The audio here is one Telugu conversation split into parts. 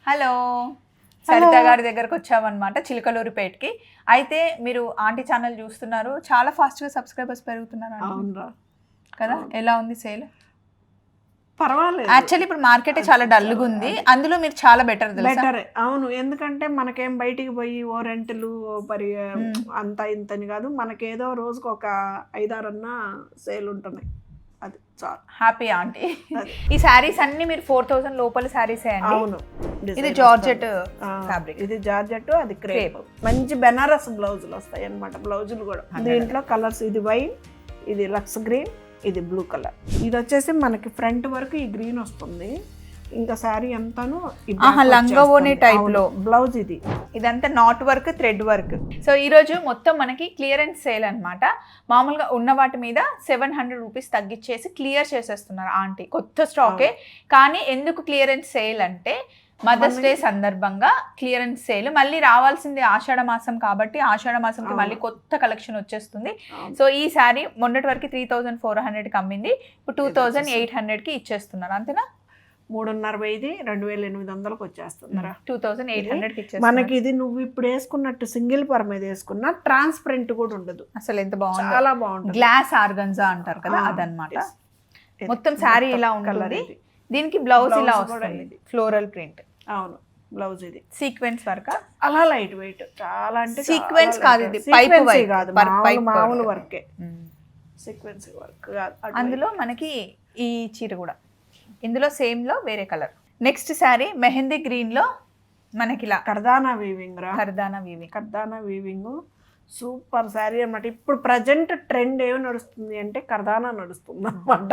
హలో, సరిత గారి దగ్గరకు వచ్చామన్నమాట, చిలకలూరిపేటకి. అయితే మీరు ఆంటీ ఛానల్ చూస్తున్నారు, చాలా ఫాస్ట్గా సబ్స్క్రైబర్స్ పెరుగుతున్నారు కదా. ఎలా ఉంది సేల్? పర్వాలేదు. యాక్చువల్లీ ఇప్పుడు మార్కెట్ చాలా డల్గా ఉంది, అందులో మీరు చాలా బెటర్. అవును, ఎందుకంటే మనకేం బయటికి పోయి ఓ రెంట్లు మరి అంత ఇంతని కాదు, మనకేదో రోజుకు ఒక 5-6 అన్నా సేల్ ఉంటున్నాయి. అది చాలా హ్యాపీ ఆంటీ. ఈ శారీస్ అన్ని మీరు 4000 లోపల శారీస్ అండి. అవును, ఇది జార్జెట్ ఫ్యాబ్రిక్, ఇది జార్జెట్, అది క్రేప్. మంచి బెనారస్ బ్లౌజులు వస్తాయి అన్నమాట. బ్లౌజులు కూడా దీంట్లో కలర్స్, ఇది వైన్, ఇది లక్స్ గ్రీన్, ఇది బ్లూ కలర్. ఇది వచ్చేసి మనకి ఫ్రంట్ వరకు ఈ గ్రీన్ వస్తుంది. ఇంకా శారీ అంతాను లంగావోని టైప్ లో బ్లౌజ్. ఇదంతా not work, thread work. So ఈ రోజు మొత్తం మనకి క్లియరెన్స్ సేల్ అన్నమాట. మామూలుగా ఉన్న వాటి మీద 700 రూపీస్ తగ్గించేసి క్లియర్ చేసేస్తున్నారు ఆంటీ. కొత్త స్టాకే, కానీ ఎందుకు క్లియరెన్స్ సేల్ అంటే మదర్స్ డే సందర్భంగా క్లియరెన్స్ సేల్. మళ్ళీ రావాల్సింది ఆషాఢ మాసం కాబట్టి ఆషాఢ మాసంకి మళ్ళీ కొత్త కలెక్షన్ వచ్చేస్తుంది. సో ఈ శారీ మొన్నటి వరకు 3400కి అమ్మింది, ఇప్పుడు 2800కి ఇచ్చేస్తున్నారు. అంతేనా? 3,500 2,800కి వచ్చేస్తున్నారా? 2800కి ఇచ్చేస్తున్నారు. మనకి ఇది నువ్వు ఇప్పుడు వేసుకున్నట్టు సింగిల్ పర్ మీద వేసుకున్నా ట్రాన్స్పరెంట్ కూడా ఉండదు. అసలు ఎంత బాగుంది, చాలా బాగుంటుంది. గ్లాస్ ఆర్గన్జా అంటారు కదా, అదనమాట. మొత్తం శారీ ఇలా ఉంటుంది. దీనికి బ్లౌజ్ ఇలా వస్తుంది, ఫ్లోరల్ ప్రింట్. అవును, బ్లౌజ్ ఇది సీక్వెన్స్ వర్క్, అలా లైట్ వెయిట్, చాలా అంటే సీక్వెన్స్ కాదు, ఇది పైప్ కాదు, మామూలు వర్కే, సీక్వెన్స్ వర్క్ కాదు. అందులో మనకి ఈ చీర కూడా ఇందులో సేమ్ లో వేరే colour. Next sari mehndi green లో మనకి ఇలా కర్దానా వీవింగ్ రా. కర్దానా వీవింగ్ సూపర్ శారీ అన్నమాట. ఇప్పుడు ప్రజెంట్ ట్రెండ్ ఏమి నడుస్తుంది అంటే కర్దానా నడుస్తుంది అన్నమాట.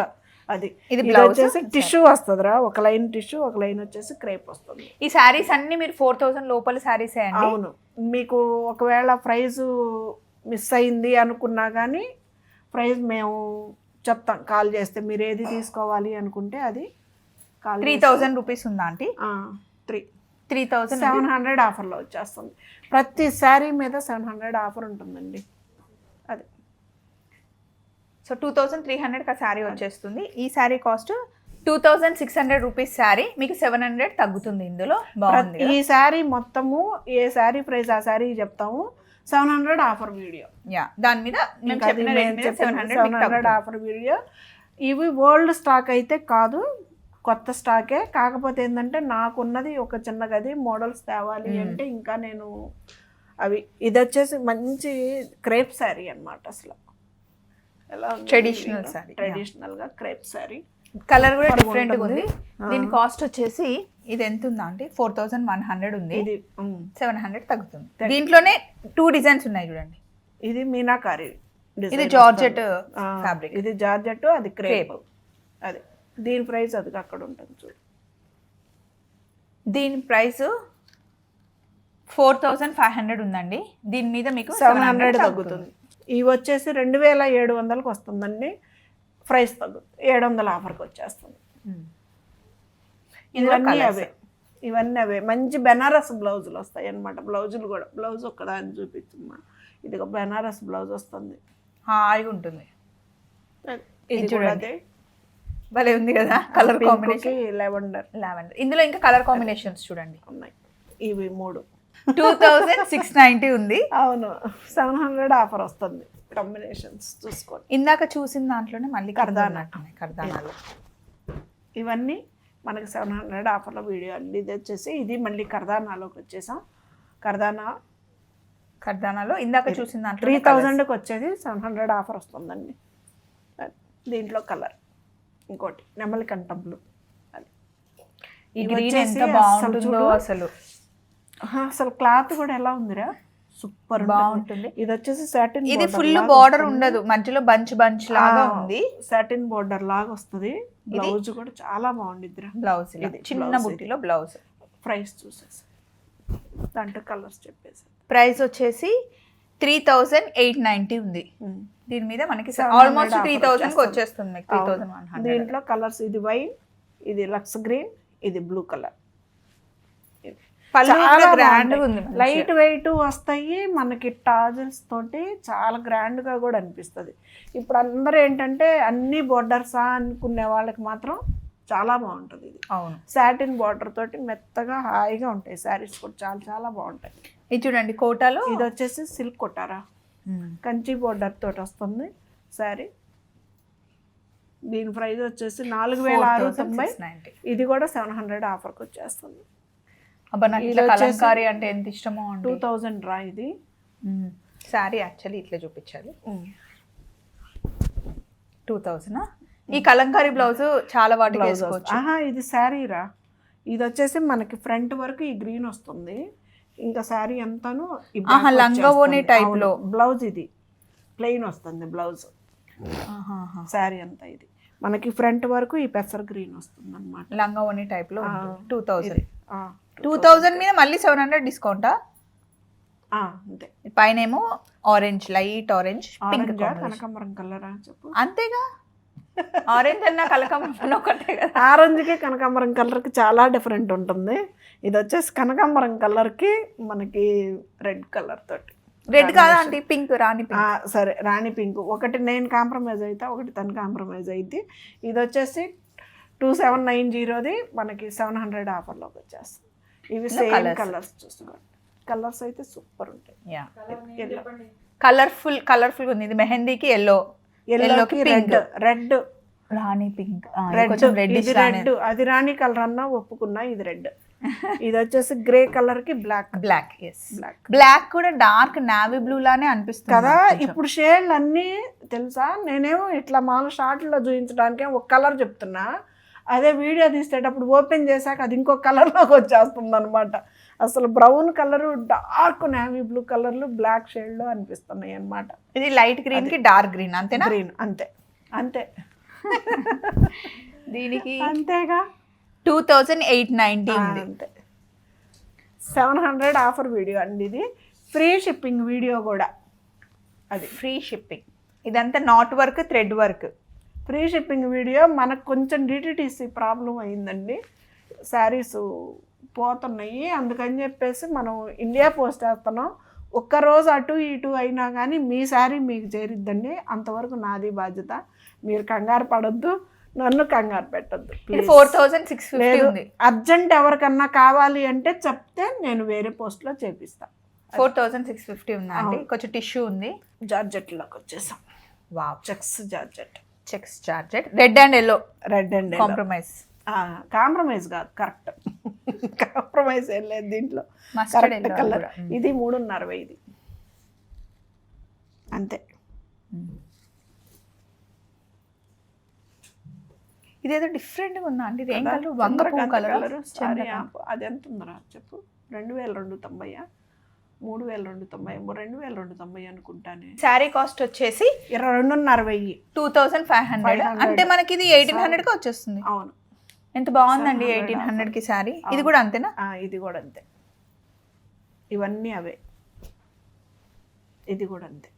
అది ఇది వచ్చేసి టిష్యూ వస్తుందిరా, ఒక లైన్ టిష్యూ, ఒక లైన్ వచ్చేసి క్రేప్ వస్తుంది. ఈ శారీస్ అన్ని మీరు 4000 లోపల శారీస్ అండి. అవును, మీకు ఒకవేళ ప్రైజ్ మిస్ అయింది అనుకున్నా కానీ ప్రైజ్ మేము చెప్తాం, కాల్ చేస్తే. మీరు ఏది తీసుకోవాలి అనుకుంటే అది 3000 రూపీస్ ఉందా ఆంటీ? 700 ఆఫర్లో వచ్చేస్తుంది. ప్రతి శారీ మీద 700 ఆఫర్ ఉంటుందండి. అది సో 2300కి ఆ శారీ వచ్చేస్తుంది. ఈ శారీ కాస్ట్ 2600 రూపీస్ శారీ, మీకు 700 తగ్గుతుంది ఇందులో. బాగుంది. ఈ శారీ మొత్తము ఏ శారీ ప్రైస్ ఆ శారీ చెప్తాము, 700 ఆఫర్ వీడియో. దాని మీద 700 ఆఫర్ వీడియో. ఇవి ఓల్డ్ స్టాక్ అయితే కాదు, కొత్త స్టాకే. కాకపోతే ఏంటంటే నాకున్నది ఒక చిన్న గది, మోడల్స్ తేవాలి అంటే ఇంకా నేను అవి. ఇది వచ్చేసి మంచి క్రేప్ శారీ అన్నమాట. అసలు ఎలా ట్రెడిషనల్ గా క్రేప్ శారీ. కలర్ కూడా డిఫరెంట్ ఉంది. దీని కాస్ట్ వచ్చేసి ఇది ఎంత ఉందా అంటే 4100 ఉంది. ఇది 700 తగ్గుతుంది. దీంట్లోనే 2 డిజైన్స్ ఉన్నాయి చూడండి. ఇది మీనాకారి, ఇది జార్జెట్ ఫ్యాబ్రిక్, ఇది జార్జెట్, అది క్రేప్. అది దీని ప్రైస్ అది అక్కడ ఉంటుంది చూడు. దీని ప్రైస్ 4500 ఉందండి. దీని మీద మీకు 700 తగ్గుతుంది. ఇవి వచ్చేసి 2700కి వస్తుందండి. ప్రైస్ తగ్గుతుంది, 700 ఆఫర్కి వచ్చేస్తుంది. ఇవన్నీ అవే మంచి బెనారస్ బ్లౌజులు వస్తాయి అన్నమాట. బ్లౌజులు కూడా, బ్లౌజ్ ఒక్కదాన్ని చూపించమ్మా. ఇది ఒక బెనారస్ బ్లౌజ్ వస్తుంది, హాయిగా ఉంటుంది. ఇది కూడా అదే భలే ఉంది కదా కలర్ కాంబినేషన్. లెవెండర్. ఇందులో ఇంకా కలర్ కాంబినేషన్స్ చూడండి ఉన్నాయి. ఇవి 3 2690 ఉంది. అవును, 700 ఆఫర్ వస్తుంది. కాంబినేషన్స్ చూసుకోండి. ఇందాక చూసిన దాంట్లోనే మళ్ళీ కర్దానాలో ఇవన్నీ మనకి 700 ఆఫర్లో వీడియో అండి. ఇది వచ్చేసి ఇది మళ్ళీ కర్దానాలోకి వచ్చేసాం. కర్దానాలో ఇందాక చూసిన దాంట్లో 3000కి వచ్చేది 700 ఆఫర్ వస్తుందండి. దీంట్లో కలర్ ఇంకోటి నెమలి కంఠం బ్లూ. అది ఈ గ్రీన్ ఎంత బాగుంటుందో అసలు. అసలు క్లాత్ కూడా ఎలా ఉందిరా, సూపర్ బాగుంటుంది. ఇది వచ్చేసి సాటిన్, ఇది ఫుల్ బార్డర్ ఉండదు, మధ్యలో బంచ్ లాగా ఉంది. సాటిన్ బార్డర్ లాగా వస్తుంది. బ్లౌజ్ కూడా చాలా బాగుండిద్దిరా. బ్లౌజ్ చిన్న బుట్టిలో బ్లౌజ్. ప్రైస్ చూసేసి దాంట్లో కలర్స్ చెప్పేసి ప్రైస్ వచ్చేసి 3890 ఉంది. దీని మీద మనకి ఆల్మోస్ట్ 3000కి వచ్చేస్తుంది. 3100. దీంట్లో కలర్స్, ఇది వైన్, ఇది లక్స్ గ్రీన్, ఇది బ్లూ కలర్. లైట్ వెయిట్ వస్తాయి మనకి. టాజిల్స్ తోటి చాలా గ్రాండ్ గా కూడా అనిపిస్తుంది. ఇప్పుడు అందరూ ఏంటంటే అన్ని బోర్డర్సా అనుకునే వాళ్ళకి మాత్రం చాలా బాగుంటుంది ఇది. అవును. సాటిన్ బార్డర్ తోటి మెత్తగా హాయిగా ఉంటాయి శారీస్ కూడా చాలా చాలా బాగుంటాయి. ఇది చూడండి కోటాలో, ఇది వచ్చేసి సిల్క్ కొట్టారా, కంచి బోర్డర్ తోటి వస్తుంది శారీ. దీని ప్రైస్ వచ్చేసి 4690. 4690. ఇది కూడా 700 ఆఫర్కి వచ్చేస్తుంది. అబ్బా నాకు ఇట్లా కలంకారీ అంటే ఎంత ఇష్టమో అండి. 2000 రా ఇది శారీ. యాక్చువల్లీ ఇట్లా చూపించాలి. 2000. ఈ కలంకారీ బ్లౌజ్ చాలా వాటికి వేసుకోవచ్చు. ఇది శారీ రా. ఇది వచ్చేసి మనకి ఫ్రంట్ వరకు ఈ గ్రీన్ వస్తుంది, ఇంకా శారీ అంతాను లంగావోని టైప్ లో బ్లౌజ్. ఇది ప్లెయిన్ వస్తుంది బ్లౌజ్, శారీ అంతా ఇది మనకి ఫ్రంట్ వరకు ఈ పెసర్ గ్రీన్ వస్తుంది అనమాట. లంగావోని టైప్ లో 2000 మీద మళ్ళీ 700 డిస్కౌంటా? అంతే. పైన ఏమో ఆరెంజ్, లైట్ ఆరెంజ్, పింక్, కనకాంబరం కలరా చెప్పు. అంతేగా, ఆరెంజ్ అన్న కనకాంబరం ఒకటే కదా. ఆరెంజ్కి కనకాంబరం కలర్కి చాలా డిఫరెంట్ ఉంటుంది. ఇది వచ్చేసి కనకాంబరం కలర్కి మనకి రెడ్ కలర్ తోటి. రెడ్ కాదా అంటే పింక్, రాణి పింక్. సరే రాణి పింక్. ఒకటి నేను కాంప్రమైజ్ అయితే, ఒకటి తను కాంప్రమైజ్ అయితే. ఇది వచ్చేసి 2790ది మనకి 700 ఆఫర్లోకి వచ్చేస్తుంది. ఇవి సేమ్ కలర్స్ చూసుకోండి. కలర్స్ అయితే సూపర్ ఉంటాయి. కలర్ఫుల్ ఉంది. ఇది మెహందీకి ఎల్లోకి రెడ్, రాణి పింక్, రెడ్. అది రాణి కలర్ అన్నా ఒప్పుకున్నా. ఇది రెడ్. ఇది వచ్చేసి గ్రే కలర్ కి బ్లాక్. బ్లాక్ కూడా డార్క్ నావీ బ్లూ లానే అనిపిస్తుంది కదా. ఇప్పుడు షేడ్లు అన్నీ తెలుసా, నేనేమో ఇట్లా మామూలు షార్ట్లో చూపించడానికి ఒక కలర్ చెప్తున్నా, అదే వీడియో తీసేటప్పుడు ఓపెన్ చేశాక అది ఇంకో కలర్లోకి వచ్చేస్తుంది అనమాట. అసలు brown colour, dark navy blue కలర్లు బ్లాక్ షేడ్లో అనిపిస్తున్నాయి అనమాట. ఇది లైట్ గ్రీన్ కి డార్క్ గ్రీన్ అంతేనా? గ్రీన్ అంతే అంతే. దీనికి అంతేగా 2890 అంతే. 700 ఆఫర్ వీడియో అండి ఇది. ఫ్రీ షిప్పింగ్ వీడియో కూడా. అది ఫ్రీ షిప్పింగ్. ఇదంతా not work, thread work. Free shipping video. మనకు కొంచెం డిటిటిసి ప్రాబ్లం అయిందండి, శారీస్ పోతున్నాయి, అందుకని చెప్పేసి మనం ఇండియా పోస్ట్ వేస్తున్నాం. ఒక్కరోజు అటు ఇటు అయినా కానీ మీ శారీ మీకు చేరిద్దండి, అంతవరకు నాది బాధ్యత. మీరు కంగారు పడొద్దు, నన్ను కంగారు పెట్టద్దు. 4650 ఉంది. అర్జెంట్ ఎవరికన్నా కావాలి అంటే చెప్తే నేను వేరే పోస్ట్లో చేపిస్తాను. 4650 ఉందండి. కొంచెం టిష్యూ ఉంది. జార్జెట్లోకి వచ్చేసాం. Wow, checks georgette. Red and yellow. Compromise కాదు, కరెక్ట్. కాంప్రమైజ్ ఏం లేదు దీంట్లో. Correct colour. ఇది 390 ఇది అంతే. ఇదేదో డిఫరెంట్ గా ఉందా అండి? ఇది ఏం కలర్? వంగపువ్వు కలర్. అది ఎంత ఉందరా చెప్పు. 2290, 3290, 2290 అనుకుంటానే. శారీ కాస్ట్ వచ్చేసి 2290, 2500. అంటే మనకి ఇది 1800 కి వచ్చేస్తుంది. అవును. ఎంత బాగుందండి 1800 కి శారీ. ఇది కూడా అంతేనా? ఇది కూడా అంతే. ఇవన్నీ అవే. ఇది కూడా అంతే.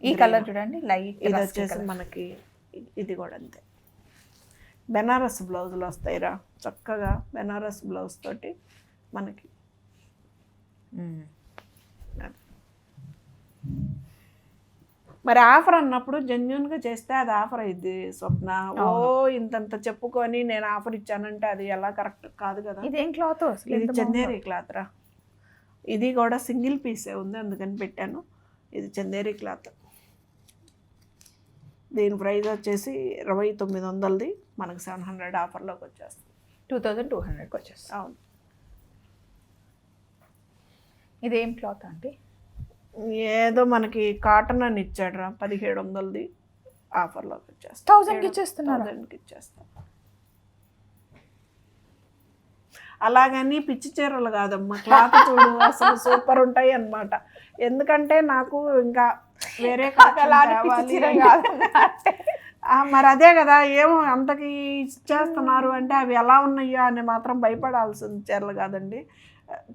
ఈ కలర్ చూడండి, లైట్. ఇది వచ్చేసి మనకి ఇది కూడా అంతే. బెనారస్ బ్లౌజులు వస్తాయిరా చక్కగా. బెనారస్ బ్లౌజ్ తోటి మనకి. మరి ఆఫర్ అన్నప్పుడు జెన్యున్గా చేస్తే అది ఆఫర్ అయింది స్వప్న. ఓ ఇంతంత చెప్పుకొని నేను ఆఫర్ ఇచ్చానంటే అది ఎలా కరెక్ట్ కాదు కదా. ఇదేం క్లాత్? ఇది చందేరి క్లాత్ రా. ఇది కూడా సింగిల్ పీసే ఉంది, అందుకని పెట్టాను. ఇది చందేరి క్లాత్. దీని ప్రైస్ వచ్చేసి 2900ది మనకు 700 ఆఫర్లోకి వచ్చేస్తుంది. 2200కి వచ్చేస్తుంది. అవును. ఇదేం క్లాత్ అంటే ఏదో మనకి కాటన్ అని ఇచ్చాడు రా. 1700ది ఆఫర్లోకి వచ్చేస్తాం. 1000కి ఇచ్చేస్తున్నారు. 1000కి ఇచ్చేస్తాం. అలాగని పిచ్చి చీరలు కాదమ్మా, క్లాత్ చూడు అసలు సూపర్ ఉంటాయి అన్నమాట. ఎందుకంటే నాకు ఇంకా వేరే మరి అదే కదా, ఏమో అంతకి ఇచ్చేస్తున్నారు అంటే అవి ఎలా ఉన్నాయో అని మాత్రం భయపడాల్సిన చీరలు కాదండి.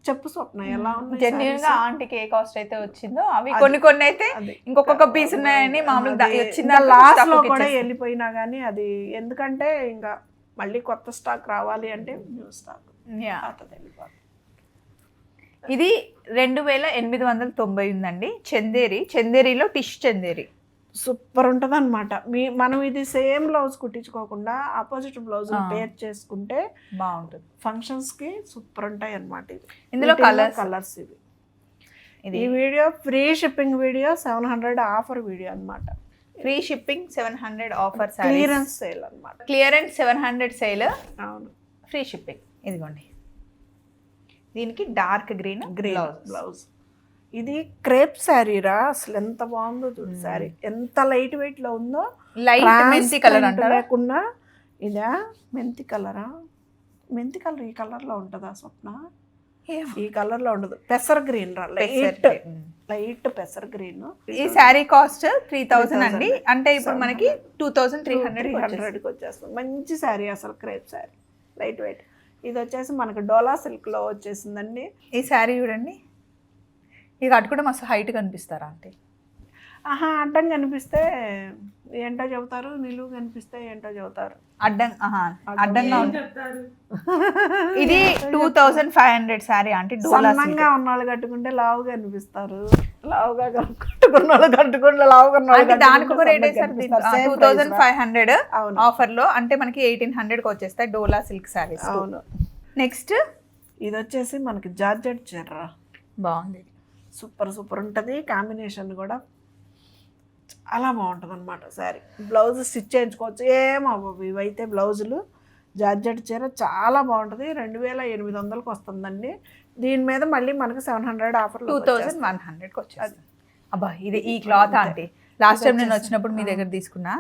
చెప్పు స్వప్న ఎలా ఉన్నాయి? జెన్యున్ గా ఆంటీకి ఏ కాస్ట్ అయితే వచ్చిందో అవి కొన్ని అయితే ఇంకొక పీస్ ఉన్నాయని మామూలుగా వచ్చిందా లాస్ట్ లో కూడా వెళ్ళిపోయినా కానీ అది ఎందుకంటే ఇంకా మళ్ళీ కొత్త స్టాక్ రావాలి అంటే న్యూ స్టాక్ వెళ్ళిపోతుంది. ఇది 2890 ఉందండి. చందేరిలో టిష్ చందేరి. సూపర్ ఉంటుంది అనమాట. మనం ఇది సేమ్ బ్లౌజ్ కుట్టించుకోకుండా ఆపోజిట్ బ్లౌజ్ పేర్ చేసుకుంటే బాగుంటుంది. ఫంక్షన్స్కి సూపర్ ఉంటాయి అనమాట. ఇది ఇందులో కలర్స్ ఇవి. ఈ video free shipping video, 700 offer video అనమాట. Free shipping 700 offer, clearance sale అనమాట. క్లియరెన్స్ 700 సేల్, అవును, ఫ్రీ షిప్పింగ్. ఇదిగోండి, దీనికి డార్క్ గ్రీన్ బ్లౌజ్. ఇది క్రేప్ శారీరా, అసలు ఎంత బాగుందో చూడు శారీ, ఎంత లైట్ వెయిట్ లో ఉందో. లైట్ మెంతి కలర్ అంటారా? లేకుండా ఇదా మెంతి కలరా? మెంతి కలర్ ఈ కలర్ లో ఉంటుందా స్వప్న? ఈ కలర్ లో ఉండదు, పెసర్ గ్రీన్ రా, లైట్ పెసర్ గ్రీన్. ఈ శారీ కాస్ట్ 3000 అండి, అంటే ఇప్పుడు మనకి 2300 వచ్చేస్తుంది. మంచి శారీ అసలు, క్రేప్ శారీ, లైట్ వెయిట్. ఇది వచ్చేసి మనకు డోలా సిల్క్ లో వచ్చేసిందండి. ఈ శారీ చూడండి, ఇది కట్టుకుంటే మస్తు హైట్ కనిపిస్తారా అంటే? ఆహా, అడ్డం కనిపిస్తే ఏంటో చెబుతారు, నిలువు కనిపిస్తే ఏంటో చెబుతారు. అడ్డంగా ఇది 2500 శారీ అంటే సన్నంగా ఉన్న వాళ్ళు కట్టుకుంటే లావుగా కనిపిస్తారు, లావుగా కట్టుకున్న వాళ్ళు కట్టుకుంటే లావుగా. దానికి ఒక రేట్ వేస్తారు 2500 ఆఫర్ లో, అంటే మనకి 1800కి వచ్చేస్తాయి డోలా సిల్క్ శారీస్. అవును. నెక్స్ట్ ఇది వచ్చేసి మనకి జార్జెట్ చీర, బాగుంది, సూపర్ ఉంటుంది. కాంబినేషన్ కూడా చాలా బాగుంటుంది అనమాట శారీ. బ్లౌజ్ స్టిచ్ చేయించుకోవచ్చు, ఏమవ్వవు ఇవైతే బ్లౌజులు. జార్జెట్ చీర చాలా బాగుంటుంది, 2800కి వస్తుందండి. దీని మీద మళ్ళీ మనకి 700 ఆఫర్, 2100కి వచ్చేది. అబ్బా, ఇది ఈ క్లాత్ అంటే లాస్ట్ టైం నేను వచ్చినప్పుడు మీ దగ్గర తీసుకున్నా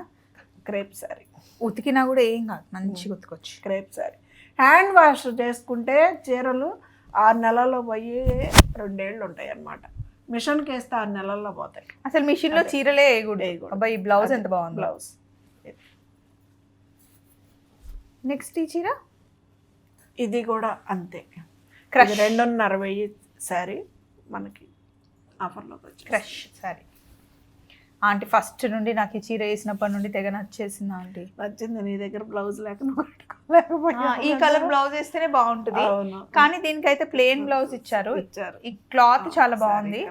క్రేప్ శారీ. ఉతికినా కూడా ఏం కాదు, మంచిగా ఉతుకొచ్చు. క్రేప్ శారీ హ్యాండ్ వాష్ చేసుకుంటే చీరలు 6 నెలల్లో పోయి 2 ఏళ్ళు ఉంటాయి అన్నమాట. మిషన్కి వేస్తే 6 నెలల్లో పోతాయి. అసలు మిషన్ లో చీరలే వేయకూడదు. అబ్బాయి, ఈ బ్లౌజ్ ఎంత బాగుంది. బ్లౌజ్. నెక్స్ట్ ఈ చీర, ఇది కూడా అంతే, క్రష్ 2,500 శారీ మనకి ఆఫర్లోకి వచ్చి. క్రష్ శారీ ఆంటీ, ఫస్ట్ నుండి నాకు ఈ చీర వేసినప్పటి నుండి తెగ నచ్చేసింది ఆంటీ. నచ్చింది, నీ దగ్గర బ్లౌజ్ లేక ఈ కలర్ బ్లౌజ్ వేస్తేనే బాగుంటుంది, కానీ దీనికైతే ప్లెయిన్ బ్లౌజ్ ఇచ్చారు. ఈ క్లాత్ చాలా బాగుంది.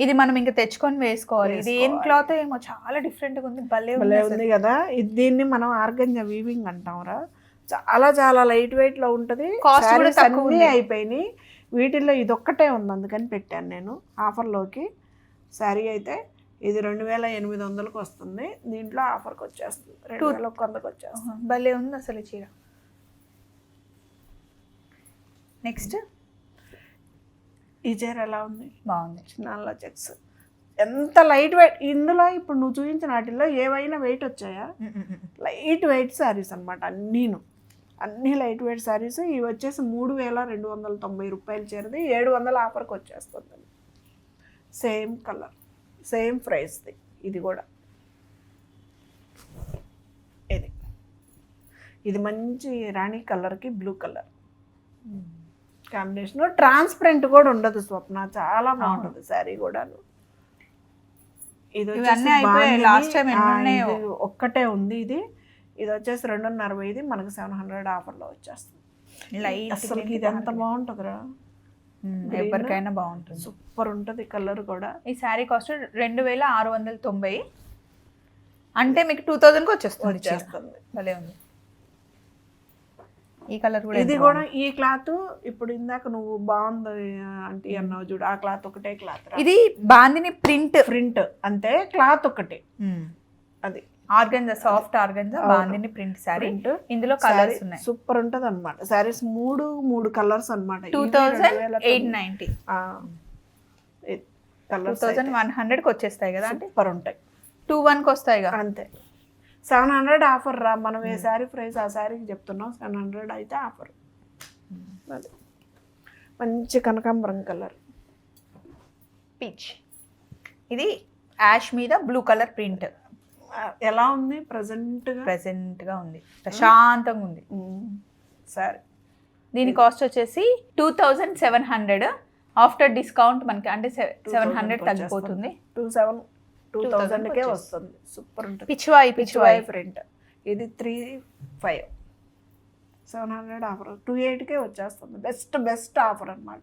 ఇది మనం ఇంకా తెచ్చుకొని వేసుకోవాలి. ఇది ఏం క్లాత్ ఏమో చాలా డిఫరెంట్ గా ఉంది, భలే ఉంది కదా. దీన్ని మనం ఆర్గంజా వీవింగ్ అంటాంరా. చాలా లైట్ వెయిట్ లో ఉంటది. కాస్ట్ కూడా తక్కువ అయిపోయినాయి. వీటిల్లో ఇది ఒక్కటే ఉంది, అందుకని పెట్టాను నేను ఆఫర్లోకి. శారీ అయితే ఇది 2800కి వస్తుంది, దీంట్లో ఆఫర్కి వచ్చేస్తుంది 2100కి వచ్చేస్తుంది. భలే ఉంది అసలు ఈ చీర. నెక్స్ట్ ఈ చీర ఎలా ఉంది? బాగుంది, చిన్న చెక్స్, ఎంత లైట్ వెయిట్. ఇందులో ఇప్పుడు నువ్వు చూపించిన వాటిల్లో ఏవైనా వెయిట్ వచ్చాయా? లైట్ వెయిట్ శారీస్ అనమాట అన్నీ లైట్ వెయిట్ శారీస్. ఇవి వచ్చేసి 3290 రూపాయలు చీరది, 700 ఆఫర్కి వచ్చేస్తుంది. సేమ్ కలర్, సేమ్ ప్రైస్ది. ఇది కూడా ఇది మంచి రాణి కలర్కి బ్లూ కలర్ కాంబినేషన్. ట్రాన్స్పరెంట్ కూడా ఉండదు స్వప్న, చాలా బాగుంటుంది శారీ కూడా. ఇది ఒక్కటే ఉంది. ఇది వచ్చేసి 250, ఇది మనకి 700 ఆఫర్లో వచ్చేస్తుంది. అసలు ఇది ఎంత బాగుంటుందిరా, ఎవరికైనా బాగుంటుంది, సూపర్ ఉంటుంది కలర్ కూడా. ఈ శారీ కాస్ట్ 2690, అంటే మీకు 2000కి వచ్చేస్తుంది. భలే ఉంది. ఈ కలర్ కూడా, ఇది కూడా ఈ క్లాత్ ఇప్పుడు ఇందాక నువ్వు బాగుంది అంటే అన్నావు చూడు, ఆ క్లాత్ ఒకటే క్లాత్. ఇది బాందిని ప్రింట్ అంతే, క్లాత్ ఒకటే. అది organza, soft organza bandhani print sari. ఇందులో కలర్స్ ఉన్నాయి, సూపర్ ఉంటది అనమాట. శారీస్ మూడు కలర్స్ అనమాట. 2890 కలర్స్ 2100కి వచ్చేస్తాయి కదా అంటే. సూపర్ ఉంటాయి, 21కి వస్తాయి కదా అంతే. 700 ఆఫర్ రా, మనం ఏ శారీ ప్రైస్ ఆ శారీకి చెప్తున్నాం. 700 అయితే ఆఫర్. అది మంచి కనకాంబరం కలర్, పీచ్. ఇది యాష్ మీద బ్లూ కలర్ ప్రింట్. ఎలా ఉంది? ప్రెజెంట్గా ఉంది, ప్రశాంతంగా ఉంది సరే. దీని కాస్ట్ వచ్చేసి 2700 ఆఫ్టర్ డిస్కౌంట్ మనకి, అంటే 700 తగ్గిపోతుంది. 2000కే వస్తుంది. సూపర్ ఉంటుంది. పిచ్వాయి ప్రింట్. ఇది 35, 700 ఆఫర్ 28కే వచ్చేస్తుంది. బెస్ట్ ఆఫర్ అనమాట.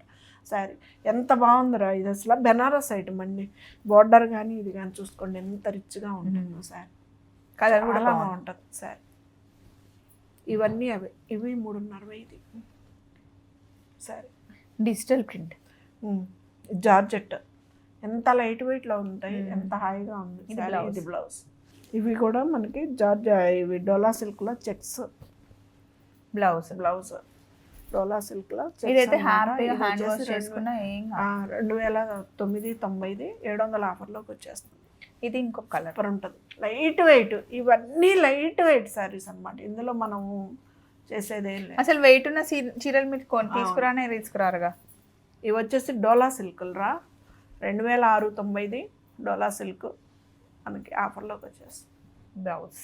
శారీ ఎంత బాగుందిరా ఇది, అసలు బెనారస్ ఐటమ్ అండి. బోర్డర్ కానీ ఇది కానీ చూసుకోండి ఎంత రిచ్గా ఉంటుందో శారీ. కలర్ కూడా చాలా బాగుంటుంది శారీ. ఇవన్నీ అవే, ఇవి 3.5 ఇది శారీ. డిజిటల్ ప్రింట్, జార్జెట్ ఎంత లైట్ వెయిట్లో ఉంటాయి, ఎంత హాయిగా ఉంది శారీ. ఇది బ్లౌజ్. ఇవి కూడా మనకి ఇవి డోలా సిల్క్లో చెక్స్ బ్లౌజ్. డోలా సిల్క్లో ఇదైతే హ్యాపీగా హ్యాండ్ వాష్ చేసుకున్నా ఏం 2990 700 ఆఫర్లోకి వచ్చేస్తుంది. ఇది ఇంకొక కలర్ ఉంటుంది, లైట్ వెయిట్. ఇవన్నీ లైట్ వెయిట్ శారీస్ అన్నమాట. ఇందులో మనము చేసేదేం లేదు. అసలు వెయిట్ ఉన్న చీరలు మీరు తీసుకురానే తీసుకురారుగా. ఇవి వచ్చేసి డోలా సిల్క్లు రా, 2690 డోలా సిల్క్ మనకి ఆఫర్లోకి వచ్చేస్తుంది. బ్లౌజ్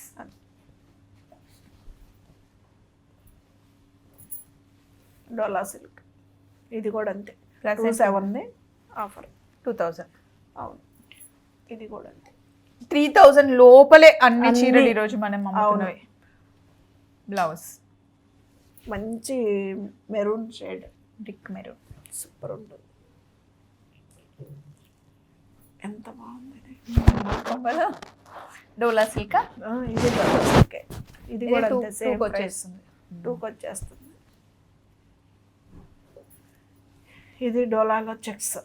డోలా సిల్క్, ఇది కూడా అంతే 27 ఆఫర్ 2000. అవును, ఇది కూడా అంతే 3000 లోపలే అన్ని చీరలు ఈరోజు మనం అమ్ముతున్నవి. బ్లౌజ్ మంచి మెరూన్ షేడ్, రిక్ మెరూన్, సూపర్ ఉంటుంది. ఎంత బాగుంది ఇది. డోలా సిల్క్. ఇది డోలా సిల్కే, ఇది కూడా అంతే సేమ్ వచ్చేస్తుంది. 2కి వచ్చేస్తుంది. ఇది డోలాలో చెక్స్,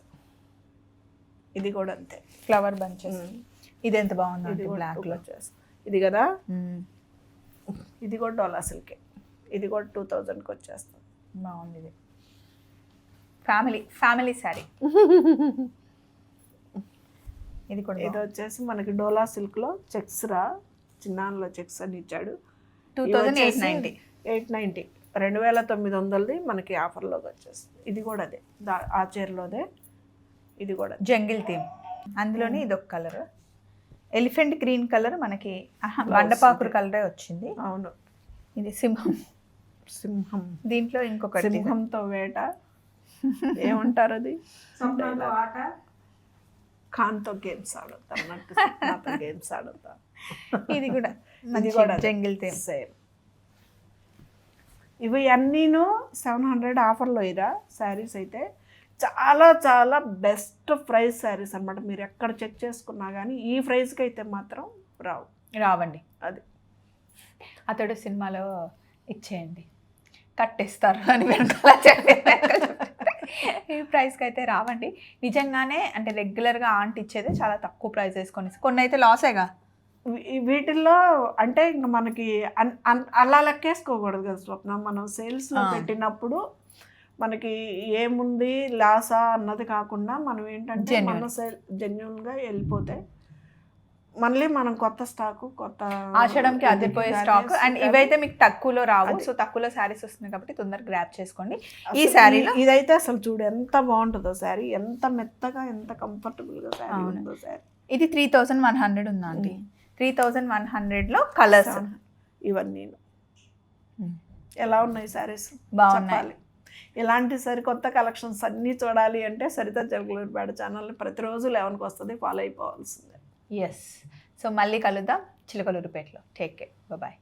ఇది కూడా అంతే ఫ్లవర్ బంచెస్. ఇది ఎంత బాగుంది, ఇది బ్లాక్ లో వచ్చేస్తుంది. ఇది కదా, ఇది కూడా డోలా సిల్కే, ఇది కూడా 2000కి వచ్చేస్తుంది. బాగుంది. ఇది ఫ్యామిలీ శారీ. ఇది కూడా ఇది వచ్చేసి మనకి డోలా సిల్క్లో చెక్స్ రా, చిన్నాన్లో చెక్స్ అని ఇచ్చాడు. 2890. 890 2900ది మనకి ఆఫర్లోకి వచ్చేస్తుంది. ఇది కూడా అదే ఆ చీరలోదే, ఇది కూడా జంగిల్ థీమ్. అందులోనే ఇది ఒక కలర్ ఎలిఫెంట్ గ్రీన్ కలర్, మనకి బండపాకురు కలరే వచ్చింది. అవును, ఇది సింహం. దీంట్లో ఇంకొకటి సింహంతో వేట ఏమంటారు అది, ఖాన్తో గేమ్స్ ఆడుతా అన్నట్టు గేమ్స్ ఆడుతా. ఇది కూడా ఇది కూడా జంగిల్ థీమ్ సేమ్. ఇవి అన్నీను 700 ఆఫర్లో ఇరా శారీస్ అయితే చాలా చాలా బెస్ట్ ప్రైస్ శారీస్ అనమాట. మీరు ఎక్కడ చెక్ చేసుకున్నా కానీ ఈ ప్రైస్కి అయితే మాత్రం రావండి. అది అతడు సినిమాలో ఇచ్చేయండి కట్టేస్తారు అని వెనకాల ఈ ప్రైస్కి అయితే రావండి. నిజంగానే అంటే రెగ్యులర్గా ఆంటీ ఇచ్చేదే చాలా తక్కువ ప్రైస్ వేసుకొని, కొన్ని అయితే లాసేగా. వీటిల్లో అంటే ఇంకా మనకి అలా లెక్కేసుకోకూడదు కదా స్వప్న. మనం సేల్స్ పెట్టినప్పుడు మనకి ఏముంది లాసా అన్నది కాకుండా మనం ఏంటంటే మన జెన్యున్గా వెళ్ళిపోతే మళ్ళీ మనం కొత్త స్టాకు, కొత్త ఆషాఢంకి అదిరిపోయే స్టాక్. అండ్ ఇవైతే మీకు తక్కువలో రావు, సో తక్కువలో శారీస్ వస్తున్నాయి కాబట్టి తొందరగా గ్రాప్ చేసుకోండి. ఈ శారీలో ఇదైతే అసలు చూడు ఎంత బాగుంటుందో శారీ, ఎంత మెత్తగా ఎంత కంఫర్టబుల్గా శారీ ఉందో శారీ. ఇది 3100 ఉందా అండి? 3100లో కలర్స్ ఇవన్నీ ఎలా ఉన్నాయి శారీస్? బాగున్నాయి. ఇలాంటి సరికొత్త కలెక్షన్స్ అన్నీ చూడాలి అంటే సరిత చిలకలూరిపేట ఛానల్ని ప్రతిరోజు 11కి వస్తుంది, ఫాలో అయిపోవాల్సిందే. ఎస్. సో మళ్ళీ కలుద్దాం చిలకలూరిపేటలో. Take care, bye.